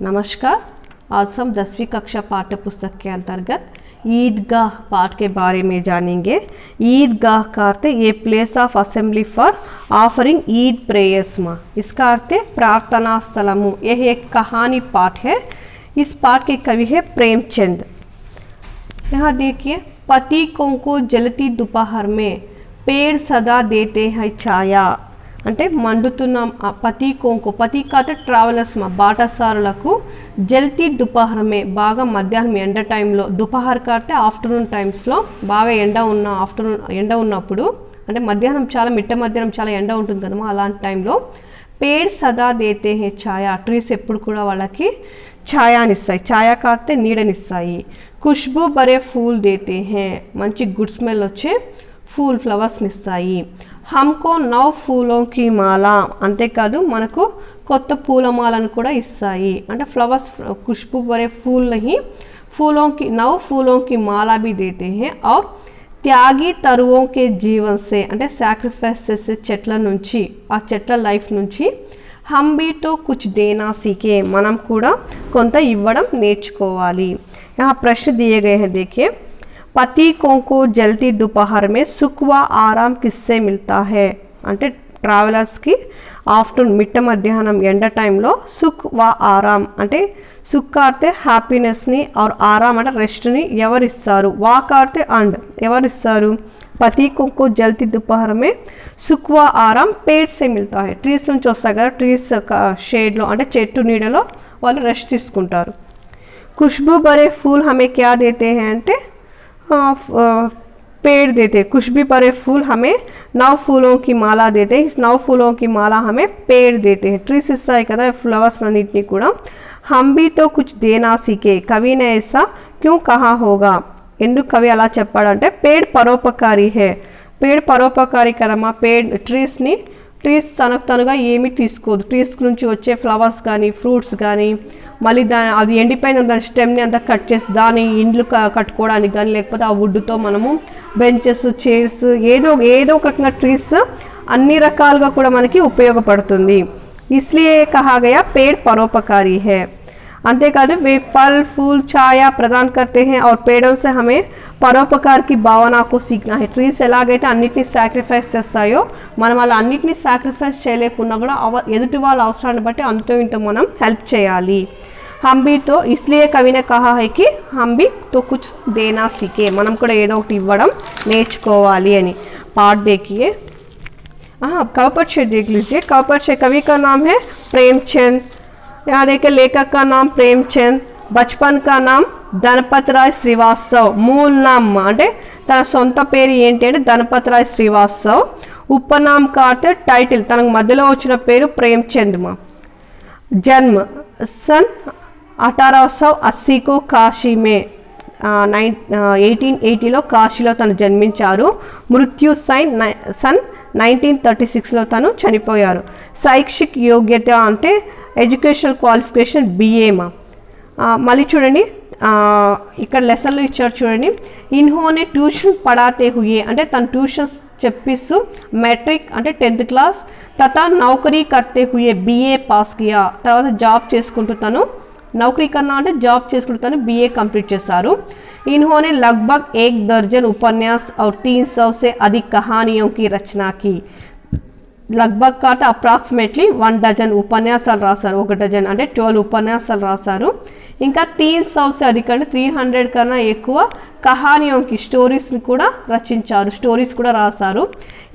नमस्कार। आज हम 10वीं कक्षा पाठ्य पुस्तक के अंतर्गत ईदगाह पाठ के बारे में जानेंगे। ईदगाह का अर्थ ये place of assembly for offering Eid prayers माँ, इसका अर्थ है प्रार्थना स्थलमु। यह एक कहानी पाठ है। इस पाठ के कवि है प्रेमचंद। यहाँ देखिए, पथिकों को जलती दोपहर में पेड़ सदा देते हैं छाया। అంటే మండుతున్న పథికోంకు, పథిక అంటే ట్రావెలర్స్ మా బాటసారులకు, జల్తీ దుపహరమే బాగా మధ్యాహ్నం ఎండ టైంలో, దుపహర్ అంటే ఆఫ్టర్నూన్ టైమ్స్లో బాగా ఎండ ఉన్నప్పుడు, అంటే మధ్యాహ్నం చాలా మిట్ట మధ్యాహ్నం చాలా ఎండ ఉంటుంది కదమ్మా, అలాంటి టైంలో పేడ్ సదా దేతే హే ఛాయా, ట్రీస్ ఎప్పుడు కూడా వాళ్ళకి ఛాయానిస్తాయి. ఛాయా కాడితే నీడనిస్తాయి. ఖుష్బూ బరే ఫూల్ దేతే హే, మంచి గుడ్ స్మెల్ వచ్చే ఫూల్ ఫ్లవర్స్ని ఇస్తాయి. హమ్కో నౌ ఫూలోంకి మాల, అంతేకాదు మనకు కొత్త పూలమాలను కూడా ఇస్తాయి. అంటే ఫ్లవర్స్ ఖుష్బూ భరే ఫూల్ నహీ, ఫూలోంకి నౌ ఫూలోంకి మాలా भी देते हैं। और త్యాగి తరువోं के जीवन से, అంటే సాక్రిఫైస్ చేసే చెట్ల నుంచి, ఆ చెట్ల లైఫ్ నుంచి హమ్ भी तो कुछ देना सीखे, మనం కూడా కొంత ఇవ్వడం నేర్చుకోవాలి. यहाँ प्रश्न दिए गए हैं, देखिए। पथिकों को जलती दोपहर में सुख व आराम किससे मिलता है, అంటే ట్రావెలర్స్కి ఆఫ్టర్నూన్ మిట్ట మధ్యాహ్నం ఎండ టైంలో సుఖ్ వ ఆరామ్, అంటే సుఖ్ ఆడితే హ్యాపీనెస్ని, ఆర్ ఆరామ్ అంటే రెస్ట్ని ఎవరిస్తారు, వాక్ ఆడితే అండ్ ఎవరిస్తారు. పథికోं को जलती दोपहर में सुख व आराम पेड़ से मिलता है, ట్రీస్ నుంచి వస్తాయి కదా, ట్రీస్ షేడ్లో అంటే చెట్టు నీడలో వాళ్ళు రెస్ట్ తీసుకుంటారు. खुशबू भरे फूल हमें क्या देते हैं అంటే पेड़ देते, खुशबू भरे फूल हमें 9 फूलों की माला देते हैं। इस 9 फूलों की माला हमें पेड़ देते हैं, ट्रीस ఇస్తాయి కదా ఫ్లవర్స్ అన్నిటిని కూడా. हम भी तो कुछ देना सीखे, कवि ने ऐसा क्यों कहा होगा, ఎందుకు కవి అలా చెప్పాడంటే పేడ్ పరోపకారి హే, పేడ్ పరోపకారి కదమ్మా. ట్రీస్ తనకు తనుగా ఏమీ తీసుకోదు. ట్రీస్ నుంచి వచ్చే ఫ్లవర్స్ కానీ ఫ్రూట్స్ కానీ మళ్ళీ అది ఎండిపోయిన దాని స్టెమ్ని అంతా కట్ చేసి దాని ఇండ్లు కట్టుకోవడానికి కానీ, లేకపోతే ఆ వుడ్తో మనము బెంచెస్, చైర్స్, ఏదో ఒక రకంగా ట్రీస్ అన్ని రకాలుగా కూడా మనకి ఉపయోగపడుతుంది. ఇస్లియే కహా గయా पेड़ परोपकारी है। अंतेकादु वे फल फूल छाया प्रदान करते हैं और पेड़ों से हमें परोपकार की भावना को सीखना है। ట్రీస్ ఎలాగైతే అన్నిటిని సాక్రిఫైస్ చేస్తాయో, మనం అలా అన్నిటిని సాక్రిఫైస్ చేయలేకున్నా కూడా ఎదుటి వాళ్ళ అవసరాన్ని బట్టి అంతో ఇంతో మనం హెల్ప్ చేయాలి. हम भी तो इसलिए कवि ने कहा है कि हम भी तो कुछ देना सीखे, మనం కూడా ఏదో ఒకటి ఇవ్వడం నేర్చుకోవాలి అని. पाठ देखिए, कवि परिचय देख लीजिए। कवि परिचय, कवि का नाम है प्रेमचंद। यहाँ देखिए, लेखक का नाम प्रेमचंद, बचपन का नाम ధనపతిరాయ్ శ్రీవాస్తవ్, మూల్ నామ్ అంటే తన సొంత పేరు ఏంటి అంటే ధనపతిరాయ్ శ్రీవాస్తవ్. ఉపనామ్ కాడితే టైటిల్, తనకు మధ్యలో వచ్చిన పేరు ప్రేమచంద్ మా. జన్మ सन 1880 को కాశీ మే 1880లో కాశీలో తను జన్మించారు. మృత్యు సన్ 1936లో తను చనిపోయారు. శైక్షిక్ యోగ్యత అంటే ఎడ్యుకేషనల్ క్వాలిఫికేషన్ BA మా. మళ్ళీ చూడండి, ఇక్కడ లెసన్లు ఇచ్చారు చూడండి. ఇన్హోనే ట్యూషన్ పడాతే హుయే అంటే తను ట్యూషన్స్ చెప్పిస్తూ మెట్రిక్ అంటే 10th క్లాస్, తథా నౌకరీ కర్తే హుయే BA పాస్ కియా, తర్వాత జాబ్ చేసుకుంటూ తను నౌకరీ కన్నా అంటే జాబ్ చేసుకుంటూ తను BA కంప్లీట్ చేశారు. इन्होंने लगभग 1 दर्जन उपन्यास और 300 से अधिक कहानियों की रचना की. लगभग का అప్రాక్సిమేట్లీ 1 డజన్ ఉపన్యాసాలు రాశారు. 1 డజన్ అంటే 12 ఉపన్యాసాలు రాశారు. ఇంకా 300 से अधिक అంటే 300 కన్నా ఎక్కువ కహానియోంకి స్టోరీస్ని కూడా రచించారు, స్టోరీస్ కూడా రాశారు.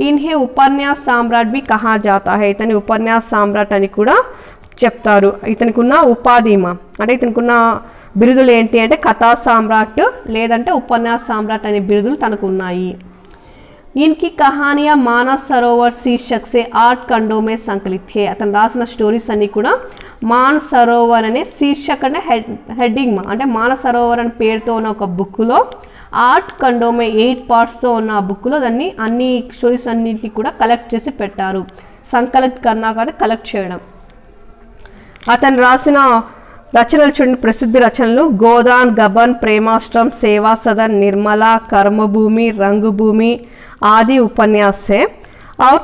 ఇన్హే ఉపన్యాస్ సామ్రాట్ బి కహా జాతా హై, ఇతని ఉపన్యాస్ సామ్రాట్ అని కూడా చెప్తారు. ఇతనికి ఉన్న ఉపాధిమా అంటే ఇతనికి ఉన్న బిరుదులు ఏంటి అంటే కథా సామ్రాట్ లేదంటే ఉపన్యాస సామ్రాట్ అనే బిరుదులు తనకు ఉన్నాయి. ఇన్కి కహానియా మానస్ సరోవర్ శీర్షక్ సే 8 ఖండో మే సంకలిత్ హే, అతను రాసిన స్టోరీస్ అన్నీ కూడా మానస్ సరోవర్ అనే శీర్షక్ అంటే హెడ్డింగ్ అంటే మానస్ సరోవర్ అనే పేరుతో ఉన్న ఒక బుక్లో 8 ఖండో మే 8 పార్ట్స్తో ఉన్న ఆ బుక్లో దాన్ని అన్ని స్టోరీస్ అన్నింటినీ కూడా కలెక్ట్ చేసి పెట్టారు. సంకలిత్ కన్నా కూడా కలెక్ట్ చేయడం. అతను రాసిన రచనలు చూడండి, ప్రసిద్ధ రచనలు గోదాన్, గబన్, ప్రేమాష్టం, సేవా సదన్, నిర్మల, కర్మభూమి, రంగుభూమి ఆది ఉపన్యాస్ है। और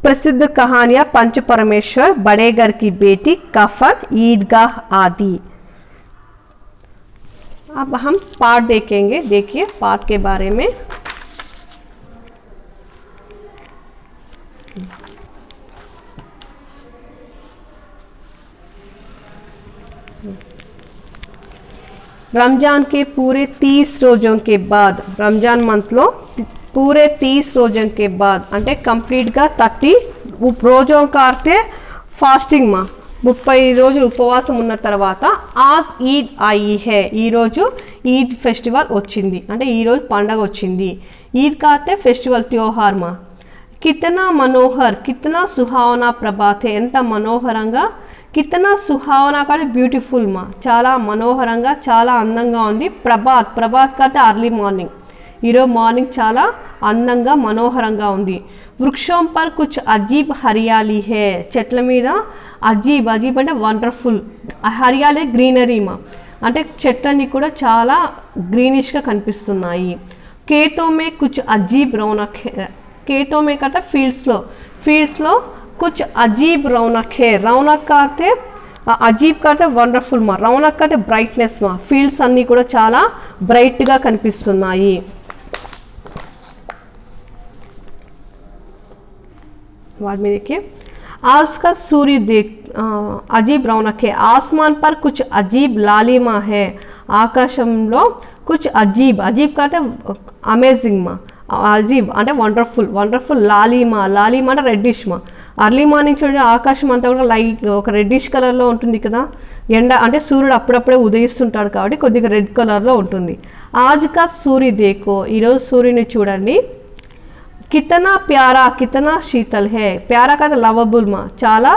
प्रसिद्ध कहानियां पंच परमेश्वर, बड़े घर की बेटी, कफन, ईदगाह आदि। अब हम पाठ देखेंगे। देखिए पाठ के बारे में। रमजान के पूरे 30 రోజుల के बाद, रमजान मंथ लो पूरे 30 రోజుల के बाद అంటే కంప్లీట్ గా 30 రోజుల కార్తే ఫాస్టింగ్ మా 30 రోజులు ఉపవాసం ఉన్న తర్వాత ఆజ్ ఈద్ ఆయి హై, ఈ రోజు ఈద్ ఫెస్టివల్ వచ్చింది, అంటే ఈ రోజు పండగ వచ్చింది। ఈద్ కార్తే ఫెస్టివల్ త్యోహార్ మా। కితనా మనోహర్, కితనా సుహావనా ప్రభాత్ హై, ఎంత మనోహరంగా, కితనా సుహావనా అంటే బ్యూటిఫుల్ మా, చాలా మనోహరంగా చాలా అందంగా ఉంది। ప్రభాత్, ప్రభాత్ అంటే అర్లీ మార్నింగ్, ఈరోజు మార్నింగ్ చాలా అందంగా మనోహరంగా ఉంది। వృక్షం పర్ కుచ్ అజీబ్ హరియాలి హే, చెట్ల మీద అజీబ్, అజీబ్ అంటే వండర్ఫుల్, హరియాలి గ్రీనరీ మా, అంటే చెట్లన్నీ కూడా చాలా గ్రీనిష్గా కనిపిస్తున్నాయి। కేతో మే కుచ్ అజీబ్ రౌనక్ హే, కేతో మే అంటే ఫీల్డ్స్లో कुछ अजीब रौनक है, रौनक का अर्थ अजीब का अर्थ वंडरफुल मा, रौनक का ब्राइटनेस मा, फील्ड्स अन्नी కూడా చాలా బ్రైట్ గా కనిపిస్తున్నాయి। बाद में देखिए आज का सूर्य देख अजीब रौनक है, आसमान पर कुछ अजीब लालिमा है, ఆకాశంలో कुछ अजीब, अजीब का अर्थ अमेजिंग मा, అజీబ్ అంటే వండర్ఫుల్, వండర్ఫుల్ లాలిమా, లాలిమా అంటే రెడ్డిష్ మా, అర్లీ మార్నింగ్ చూడండి ఆకాశం అంతా కూడా లైట్ ఒక రెడ్డిష్ కలర్లో ఉంటుంది కదా, ఎండ అంటే సూర్యుడు అప్పుడప్పుడే ఉదయిస్తుంటాడు కాబట్టి కొద్దిగా రెడ్ కలర్లో ఉంటుంది। ఆజ్ కా సూర్య దేకో, ఈరోజు సూర్యుని చూడండి। కితనా ప్యారా, కితనా శీతల్ హే, ప్యారా కదా లవబుల్ మా, చాలా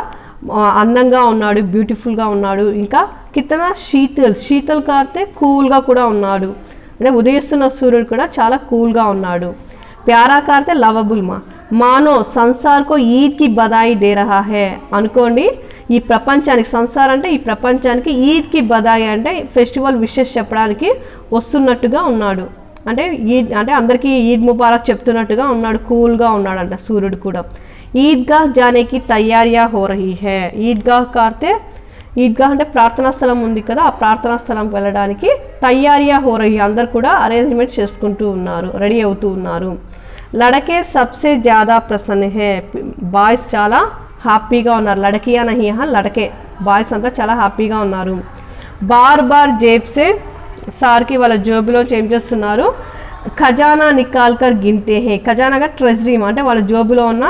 అందంగా ఉన్నాడు, బ్యూటిఫుల్గా ఉన్నాడు। ఇంకా కితనా శీతల్, శీతల్ కార్తే కూల్గా కూడా ఉన్నాడు, అంటే ఉదయిస్తున్న సూర్యుడు కూడా చాలా కూల్గా ఉన్నాడు। ప్యారా కార్తే లవబుల్ మా, మానో సంసార్కో ఈద్ కి బదాయి దే రహా హే, అనుకోండి ఈ ప్రపంచానికి, సంసార్ అంటే ఈ ప్రపంచానికి, ఈద్ కి బదాయి అంటే ఫెస్టివల్ విషెస్ చెప్పడానికి వస్తున్నట్టుగా ఉన్నాడు, అంటే ఈద్ అంటే అందరికీ ఈద్ ముబారక్ చెప్తున్నట్టుగా ఉన్నాడు, కూల్గా ఉన్నాడంట సూర్యుడు కూడా। ఈద్గాహ్ జానేకి తయారియా హో రహీ హే, ఈద్గాహ్ కార్తే ఈద్గాహ్ అంటే ప్రార్థనా స్థలం ఉంది కదా, ఆ ప్రార్థనా స్థలంకి వెళ్ళడానికి తయారియా హో రహీ, అందరు కూడా అరేంజ్మెంట్ చేసుకుంటూ ఉన్నారు, రెడీ అవుతూ ఉన్నారు। లడకే సబ్సే జ్యాదా ప్రసన్న హే, బాయ్స్ చాలా హ్యాపీగా ఉన్నారు, లడకియా నహీ హా లడకే, బాయ్స్ అంతా చాలా హ్యాపీగా ఉన్నారు। బార్ బార్ జేబ్సే, సార్కి వాళ్ళ జోబులోంచి ఏం చేస్తున్నారు, ఖజానా నికాల్కర్ గిన్తే హే, ఖజానాగా ట్రెజరీ అంటే వాళ్ళ జోబులో ఉన్న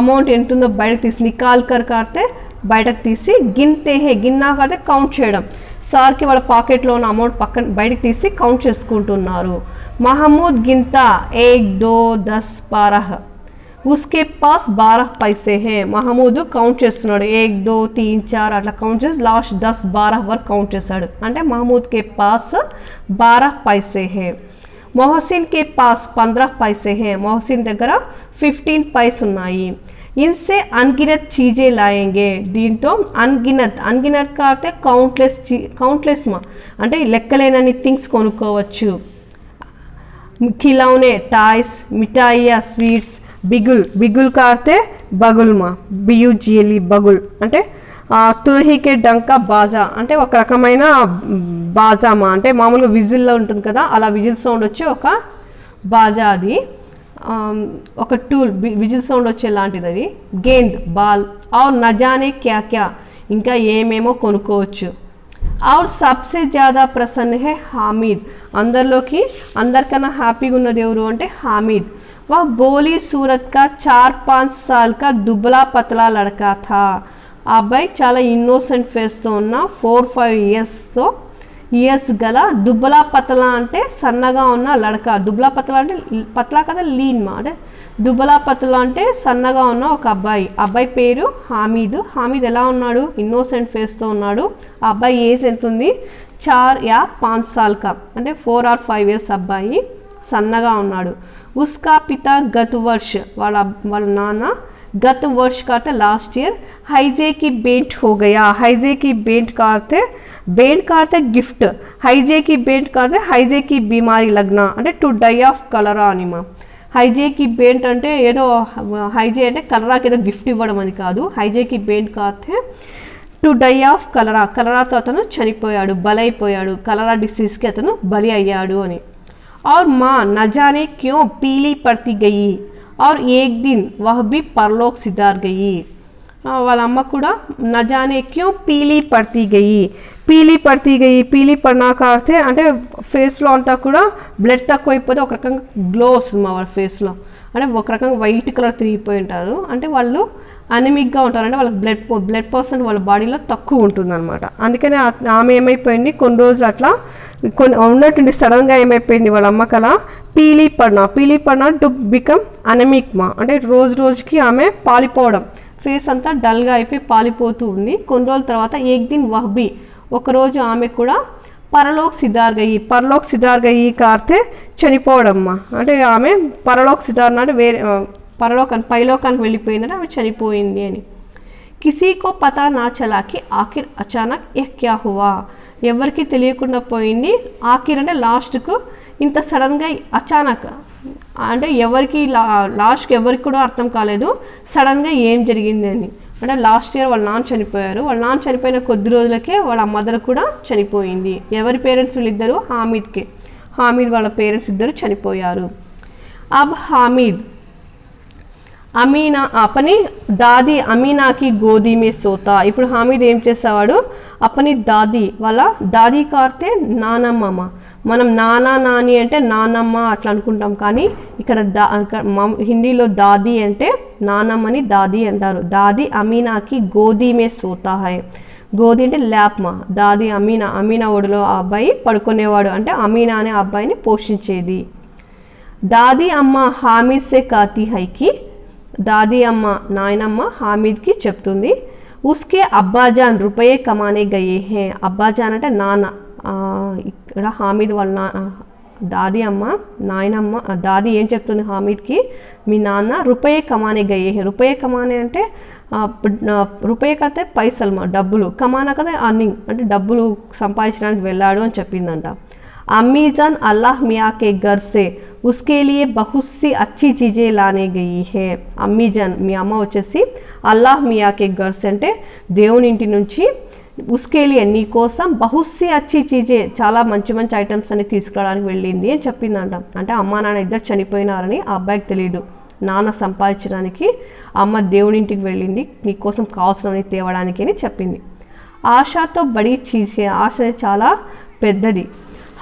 అమౌంట్ ఎంత ఉందో బయటకు తీసి, నికాల్కర్ కార్తే బయటకు తీసి, గిన్తే హే, గిన్నా కార్తే కౌంట్ చేయడం, సార్కి వాళ్ళ పాకెట్లో ఉన్న అమౌంట్ పక్కన బయటకు తీసి కౌంట్ చేసుకుంటున్నారు। మహమూద్ గింతా 1 2 10 12, ఉస్కే పాస్ 12 పైసే హే, మహమూద్ కౌంట్ చేస్తున్నాడు 1 2 3 4 అట్లా కౌంట్ చేసి లాస్ట్ 10 12 వరకు కౌంట్ చేశాడు, అంటే మహమూద్ కే పాస్ 12 పైసే హే। మొహసిన్ కే పాస్ 15 పైసే హే, మొహసిన్ దగ్గర 15 పైస్ ఉన్నాయి। ఇన్సే అన్గినత్ చీజే లాయేంగే, దీంతో అన్గినత్, అన్గినత్ కార్తే కౌంట్లెస్, కౌంట్లెస్ మా అంటే లెక్కలేనన్ని థింగ్స్ కొనుక్కోవచ్చు। ఖిలౌనే టాయ్స్, మిఠాయియా స్వీట్స్, బిగుల్, బిగుల్ కార్తే బగుల్ మా, బియుజియలి బగుల్ అంటే తుర్హికే డంకా బాజా అంటే ఒక రకమైన బాజామా, అంటే మామూలుగా విజిల్లో ఉంటుంది కదా, అలా విజిల్ సౌండ్ వచ్చి ఒక బాజా, అది ఒక టూల్ విజిల్ సౌండ్ వచ్చే లాంటిది అది। గేంద్ బాల్, ఔర్ నజానే క్యా క్యా, ఇంకా ఏమేమో కొనుక్కోవచ్చు। ఔర్ సబ్సే జ్యాదా ప్రసన్న హే హామీద్, అందరికన్నా హ్యాపీగా ఉన్నది ఎవరు అంటే హామీద్। వా బోలీ సూరత్ కా 4-5 సాల్ కా దుబ్లా పతలా లడకా థా, ఆ అబ్బాయి చాలా ఇన్నోసెంట్ ఫేస్తో ఉన్న 4-5 ఇయర్స్ గల దుబ్బలా పతలా అంటే సన్నగా ఉన్న లడక, దుబ్బలా పతలా అంటే పతలా కదా లీన్ మా, అంటే దుబ్బలా పతలా అంటే సన్నగా ఉన్న ఒక అబ్బాయి, అబ్బాయి పేరు హామీద్। హామీద్ ఎలా ఉన్నాడు, ఇన్నోసెంట్ ఫేస్తో ఉన్నాడు, ఆ అబ్బాయి ఏజ్ ఎంత ఉంది 4 या 5 साल का, అంటే 4 or 5 years అబ్బాయి సన్నగా ఉన్నాడు। ఉస్కా పితా గత వర్ష, వాళ్ళ నాన్న गत वर्ष का था लास्ट ईयर हाइजे की बेंट हो गया, हाइजे की बेंट का अर्थ गिफ्ट, हाइजे की बेंट का अर्थ हाइजे की बीमारी लगना, అంటే టు డై ఆఫ్ కలరా అనిమా, హైజే की बेंट అంటే ఏదో హైజే అంటే కలరాకి ఏదో గిఫ్ట్ ఇవ్వడం అని కాదు. హైజే की बेंट కాతే టు డై ఆఫ్ కలరా, కలరాతో అతను చనిపోయాడు, బలైపోయాడు, కలరా డిసీజ్కి అతను బలి అయ్యాడు అని. और माँ न जाने क्यों पीली पड़ती गई और एक दिन वह भी परलोक सिधार गई. వాళ్ళ అమ్మ కూడా न जाने क्यों पीली पड़ती गई, పీలీ పడితే గయి, పీలీ పడినాక అర్థే అంటే ఫేస్లో అంతా కూడా బ్లడ్ తక్కువైపోతే ఒక రకంగా గ్లో వస్తుంది మా వాళ్ళ ఫేస్లో, అంటే ఒక రకంగా వైట్ కలర్ తిరిగిపోయి ఉంటారు, అంటే వాళ్ళు అనమిక్గా ఉంటారు, అంటే వాళ్ళకి బ్లడ్ పర్సెంట్ వాళ్ళ బాడీలో తక్కువ ఉంటుంది అనమాట. అందుకనే ఆమె ఏమైపోయింది కొన్ని రోజులు అట్లా ఉన్నట్టుండి సడన్గా ఏమైపోయింది వాళ్ళ అమ్మకలా పీలీ పడినా టు బికమ్ అనమిక్ మా, అంటే రోజు రోజుకి ఆమె పాలిపోవడం, ఫేస్ అంతా డల్గా అయిపోయి పాలిపోతూ ఉంది. కొన్ని రోజుల తర్వాత ఏక్ దిన్ వహ్బీ, ఒకరోజు ఆమె కూడా పరలోక్ సిద్ధార్ గయి కార్తే చనిపోవడమ్మా, అంటే ఆమె పరలోక్ సిద్ధార్ అంటే వేరే పైలోకానికి వెళ్ళిపోయిందని ఆమె చనిపోయింది అని. కిసీకో పతా నా చలాకి ఆఖిర్ అచానక్ యహ్ క్యా హువా, ఎవరికి తెలియకుండా పోయింది. ఆఖిర్ అంటే లాస్ట్కు ఇంత సడన్గా అచానక్ అంటే ఎవరికి లాస్ట్కి ఎవరికి కూడా అర్థం కాలేదు సడన్గా ఏం జరిగింది అని. అంటే లాస్ట్ ఇయర్ వాళ్ళ నాన్న చనిపోయారు, వాళ్ళ నాన్న చనిపోయిన కొద్ది రోజులకే వాళ్ళ మదర్ కూడా చనిపోయింది. ఎవరి పేరెంట్స్ వీళ్ళిద్దరు, హామీద్ వాళ్ళ పేరెంట్స్ ఇద్దరు చనిపోయారు. అబ్ హామీద్ అమీనా అపని దాది అమీనాకి గోదీ మే సోతా, ఇప్పుడు హామీద్ ఏం చేసేవాడు అపని దాది వాళ్ళ దాది కార్తే నానమ్మ, మనం నానా నాని అంటే నానమ్మ అట్లా అనుకుంటాం, కానీ ఇక్కడ హిందీలో దాది అంటే నానమ్మని దాది అంటారు. దాది అమీనాకి గోదీ మే సోతా హై, గోదీ అంటే ల్యాప్మా, దాది అమీనా ఒడిలో ఆ అబ్బాయి పడుకునేవాడు, అంటే అమీనా అనే అబ్బాయిని పోషించేది. దాది అమ్మ హామీద్ సే కాతి హైకి, దాది అమ్మ నాయనమ్మ హామీద్కి చెప్తుంది, ఉస్కే అబ్బాజాన్ రూపాయే కమానే గయే హే, అబ్బాజాన్ అంటే నాన్న, ఇక్కడ హామీద్ వాళ్ళ దాది అమ్మ నాయనమ్మ దాది ఏం చెప్తుంది హామీద్కి, మీ నాన్న రూపాయే కమానే గయే హే, రూపాయే కమానే అంటే రూపాయే కతే పైసలు మా డబ్బులు, కమానా కదా అర్నింగ్ అంటే డబ్బులు సంపాదించడానికి వెళ్ళాడు అని చెప్పిందంట. अम्मी जान अल्लाह मियाँ के घर से उसके लिए बहुत सी अच्छी चीज़ें लाने गई है. అమ్మీ జాన్ మీ అమ్మ వచ్చేసి అల్లాహ్ మియాకే గర్స్ అంటే దేవుని ఇంటి నుంచి ఉస్కేలియే నీ కోసం బహుస్సి అచ్చి చీజే చాలా మంచి మంచి ఐటమ్స్ అన్ని తీసుకురావడానికి వెళ్ళింది అని చెప్పిందంట. అంటే అమ్మ నాన్న ఇద్దరు చనిపోయినారని ఆ అబ్బాయికి తెలియదు, నాన్న సంపాదించడానికి అమ్మ దేవుని ఇంటికి వెళ్ళింది నీకోసం కావాల్సినవి తేవడానికి అని చెప్పింది. ఆశతో బడి చీజే, ఆశ చాలా పెద్దది.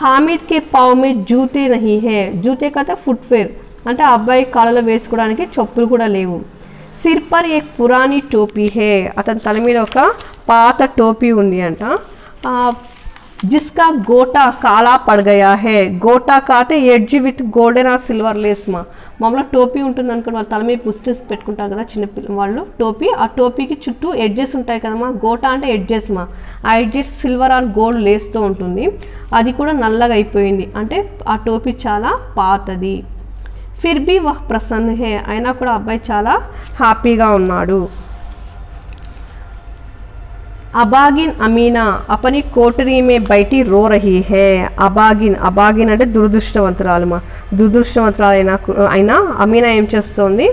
హామీద్ కే పావ్ మే జూతే నహీ హే, జూతే కథ ఫుట్వేర్ అంటే అబ్బాయి కాళ్ళలో వేసుకోవడానికి చెప్పులు కూడా లేవు. సిర్ పర్ ఏక్ పురానీ టోపీ హే, అతని తల మీద ఒక పాత టోపీ ఉంది అంట. జిస్కా గోటా కాలా పడగయా హే, గోటా కాతే edge with golden or silver lace మా, మామూలుగా టోపీ ఉంటుంది అనుకోండి, వాళ్ళ తల మీద పుస్టర్స్ పెట్టుకుంటారు కదా చిన్నపిల్ల వాళ్ళు టోపీ, ఆ టోపీకి చుట్టూ ఎడ్జెస్ ఉంటాయి కదమ్మా, గోటా అంటే ఎడ్జెస్ మా, ఆ ఎడ్జెస్ సిల్వర్ ఆర్ గోల్డ్ లేస్తో ఉంటుంది, అది కూడా నల్లగా అయిపోయింది, అంటే ఆ టోపీ చాలా పాతది. ఫిర్ బీ వహ్ ప్రసన్న హే, అయినా కూడా అబ్బాయి చాలా హ్యాపీగా ఉన్నాడు. అబాగిన్ అమీనా అపని కోటరీ మే బయటి రో రహీ హే, అబాగిన్ అంటే దురదృష్టవంతురాలు మా, దురదృష్టవంతురాలు అయినా అమీనా ఏం చేస్తుంది,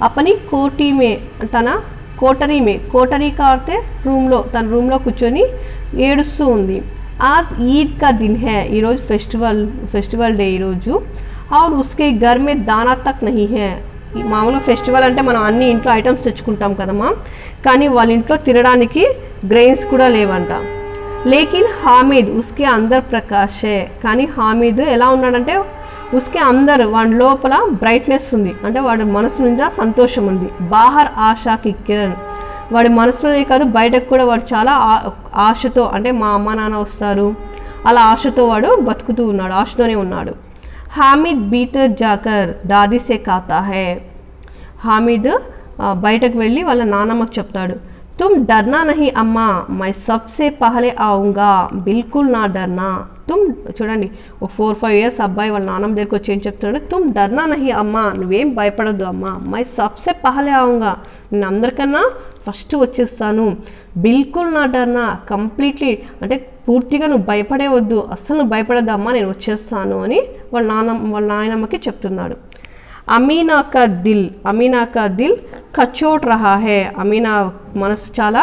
అపని కోటి మే తన కోటరీ కాడితే తన రూమ్లో కూర్చొని ఏడుస్తూ ఉంది. ఆజ్ ఈద్ కా దిన్ హే, ఈరోజు ఫెస్టివల్ డే ఈరోజు. और उसके घर में दाना तक नहीं है, మామూలుగా ఫెస్టివల్ అంటే మనం అన్ని ఇంట్లో ఐటమ్స్ తెచ్చుకుంటాం కదమ్మా, కానీ వాళ్ళ ఇంట్లో తినడానికి గ్రెయిన్స్ కూడా లేవంట. లేకిన్ హామీద్ ఉస్కే అందర్ ప్రకాషే, కానీ హామీద్ ఎలా ఉన్నాడంటే ఉస్కే అందర్ వాడి లోపల బ్రైట్నెస్ ఉంది, అంటే వాడి మనసు మీద సంతోషం ఉంది. బాహర్ ఆశాకి కిరణ్, వాడి మనసులోనే కాదు బయటకు కూడా వాడు చాలా ఆశతో, అంటే మా అమ్మ నాన్న వస్తారు అలా ఆశతో వాడు బతుకుతూ ఉన్నాడు, ఆశతోనే ఉన్నాడు. హామీద్ భీతర్ జాకర్ దాదీ సే కాతా హే, హామీద్ బయటకు వెళ్ళి వాళ్ళ నాన్నమ్మకు చెప్తాడు, తుమ్ డర్నా నహీ అమ్మా మై సబ్సే పహలే ఆవుంగా బిల్కుల్ నా డర్నా. తుమ్ చూడండి ఒక 4-5 years అబ్బాయి వాళ్ళ నాన్నమ్మ దగ్గరికి వచ్చి ఏం చెప్తున్నాడు, తుమ్ డర్నా నహీ అమ్మా నువ్వేం భయపడద్దు అమ్మా, మై సబ్సే పహలే ఆవుంగా నేను అందరికన్నా ఫస్ట్ వచ్చేస్తాను, బిల్కుల్ నా డర్నా కంప్లీట్లీ అంటే పూర్తిగా నువ్వు భయపడే వద్దు, అస్సలు నువ్వు భయపడద్దు అమ్మా నేను వచ్చేస్తాను అని వాళ్ళ నాయనమ్మకి చెప్తున్నాడు. अमीना का दिल कचोट रहा है. अमीना మనసు చాలా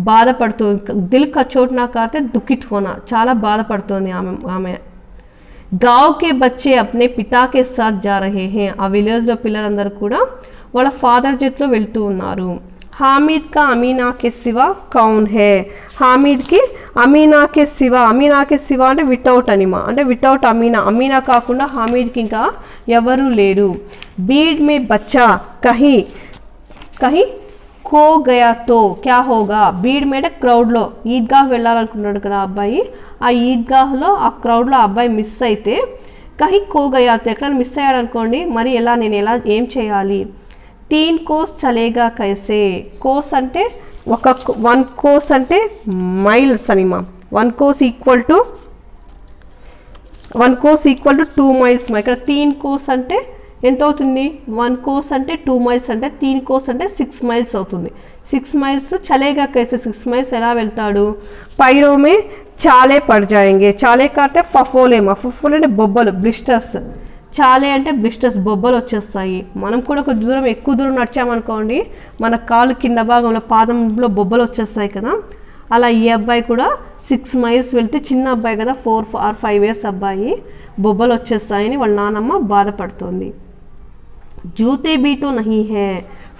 బాధపడుతుంది. దిల్ కచోట్నా కాతే దుఃఖిత్ హోనా, చాలా బాధపడుతుంది ఆమె. गाँव के बच्चे अपने पिता के साथ जा रहे हैं. ఆ విలేజ్లో పిల్లలందరూ కూడా వాళ్ళ ఫాదర్ చేతిలో వెళ్తూ ఉన్నారు. हामिद का अमीना के सिवा कौन है. हामिद की अमीना के सिवा అంటే వితౌట్ అనిమా, అంటే వితౌట్ అమీనా కాకుండా హామీద్కి ఇంకా ఎవరు లేరు. बीड में बच्चा कहीं खो गया तो क्या होगा. బీడ్ మీద క్రౌడ్లో ఈద్గాహ్ వెళ్ళాలనుకున్నాడు కదా అబ్బాయి, ఆ ఈద్గాహ్లో ఆ క్రౌడ్లో అబ్బాయి మిస్ అయితే కహి ఖో గయా తో, ఎక్కడ మిస్ అయ్యాడు అనుకోండి, మరి నేను ఏం చేయాలి. 3 कोस చలేగా కైసే. కోస్ అంటే 1 కోస్ అంటే మైల్స్ అనిమా. 1 కోస్ ఈక్వల్ టు 2 మైల్స్. ఇక్కడ 3 కోస్ అంటే ఎంత అవుతుంది, 1 కోస్ అంటే 2 మైల్స్ అంటే 3 కోస్ అంటే 6 మైల్స్ అవుతుంది. 6 మైల్స్ చలేగా కైసే, 6 మైల్స్ ఎలా వెళ్తాడు. పైరోమే చాలే పడ్ జాయేంగే. చాలే కాటే ఫఫోలేమా, ఫఫోలే అంటే బొబ్బలు, బ్లిస్టర్స్. చాలే అంటే బ్లిస్టర్స్, బొబ్బలు వచ్చేస్తాయి. మనం కూడా ఒక దూరం ఎక్కువ దూరం నడిచామనుకోండి, మన కాలు కింద భాగంలో పాదంలో బొబ్బలు వచ్చేస్తాయి కదా. అలా ఈ అబ్బాయి కూడా 6 మైల్స్ వెళ్తే, చిన్న అబ్బాయి కదా, 4 or 5 years అబ్బాయి, బొబ్బలు వచ్చేస్తాయని వాళ్ళ నానమ్మ బాధపడుతుంది. జూతే भी तो नहीं है.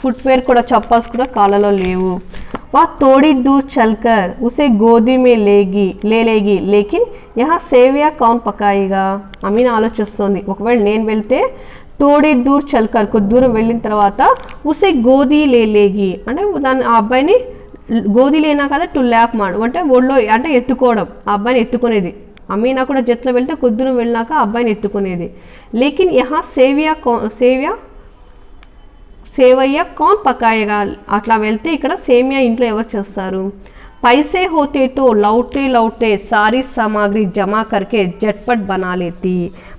फुटवेयर కూడా, చప్పల్స్ కూడా కాళ్ళలో లేవు. वह थोड़ी दूर चलकर उसे गोदी में ले लेगी लेकिन यहाँ सेविया कौन पकाएगा. అమీనా ఆలోచిస్తుంది, ఒకవేళ నేను వెళ్తే తోడి దూర్ చల్కర్, కొద్ది దూరం వెళ్ళిన తర్వాత ఉసే గోదీ లేగి అంటే దాన్ని ఆ అబ్బాయిని గోదీ లేనా కదా టు ల్యాప్ మాడు అంటే ఒళ్ళో అంటే ఎత్తుకోవడం, ఆ అబ్బాయిని ఎత్తుకునేది. అమీనా కూడా జట్లో వెళ్తే కొద్ది దూరం వెళ్ళినాక ఆ అబ్బాయిని ఎత్తుకునేది. లేకిన్ యహా సేవయ్య కౌన్ పకాయేగా, అట్లా వెళ్తే ఇక్కడ సేమియా ఇంట్లో ఎవరు చేస్తారు. पैसे होते तो लौटे सारी सामग्री जमा करके झटपट बना लेती.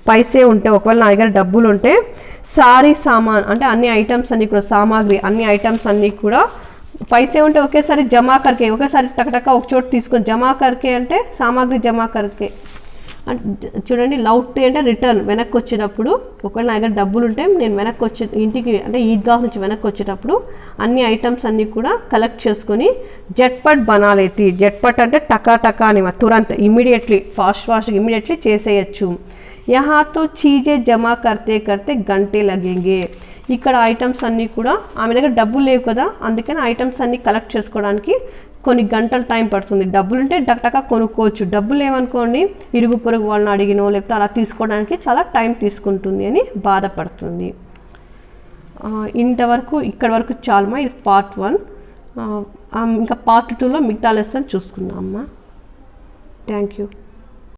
पैसे ఉంటే ఒకవేళ నా దగ్గర డబ్బులు ఉంటే సారీ సామాన్ అంటే అన్ని ఐటమ్స్ అన్ని కూడా, సామాగ్రి అన్ని ఐటమ్స్ అన్ని కూడా, పైసే ఉంటే ఒకేసారి జమా కర్కే, ఒకేసారి టకటక ఒక చోటు తీసుకొని జమా కర్కే అంటే సామాగ్రి జమా కర్కే అంటే చూడండి. లౌట్ అంటే రిటర్న్, వెనక్కి వచ్చేటప్పుడు ఒకవేళ నా దగ్గర డబ్బులు ఉంటే నేను వెనక్కి వచ్చే ఇంటికి అంటే ఈద్గాహ్ నుంచి వెనక్కి వచ్చేటప్పుడు అన్ని ఐటమ్స్ అన్నీ కూడా కలెక్ట్ చేసుకొని జట్పట్ బనాలేతి. జట్పట్ అంటే టకా టకా అని, తురంత్, ఇమీడియట్లీ, ఫాస్ట్గా ఇమీడియట్లీ చేసేయచ్చు. యహాతో చీజే జమా కర్తే కర్తే గంటే లగేంగే. ఇక్కడ ఐటమ్స్ అన్నీ కూడా, ఆమె దగ్గర డబ్బులు లేవు కదా, అందుకని ఐటమ్స్ అన్నీ కలెక్ట్ చేసుకోవడానికి కొన్ని గంటల టైం పడుతుంది. డబ్బులుంటే టక్టకా కొనుక్కోవచ్చు, డబ్బులు లేవనుకోండి ఇరుగు పొరుగు వాళ్ళని అడిగినో లేకపోతే అలా తీసుకోవడానికి చాలా టైం తీసుకుంటుంది అని బాధపడుతుంది. ఇంతవరకు ఇక్కడ వరకు చాలమ్మా, ఇది పార్ట్ 1. ఇంకా పార్ట్ 2లో మిగతా లెసన్ చూసుకుందాం అమ్మా. Thank you.